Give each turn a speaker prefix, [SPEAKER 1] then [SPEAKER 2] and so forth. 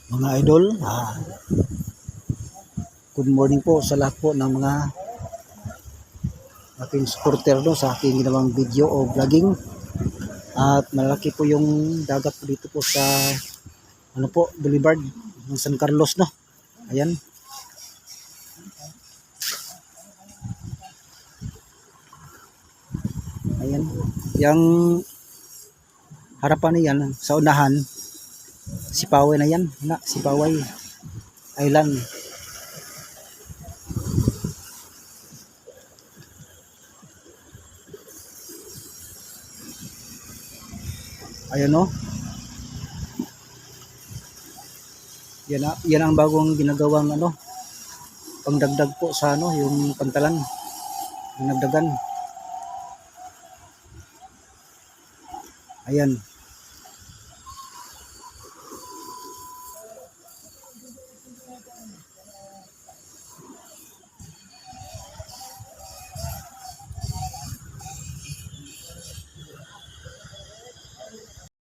[SPEAKER 1] Mga idol, good morning po sa lahat po ng mga aking supporter no, sa aking ginawang video o vlogging. At malaki po yung dagat po dito po sa Boulevard ng San Carlos no. Ayan. Ayan. Yang harapan niyan sa unahan Sipaway na yan, Sipaway Island. Ayan no. Yan ang bagong ginagawang pangdagdag po sa yung pantalan. Yung nagdagan. Ayan.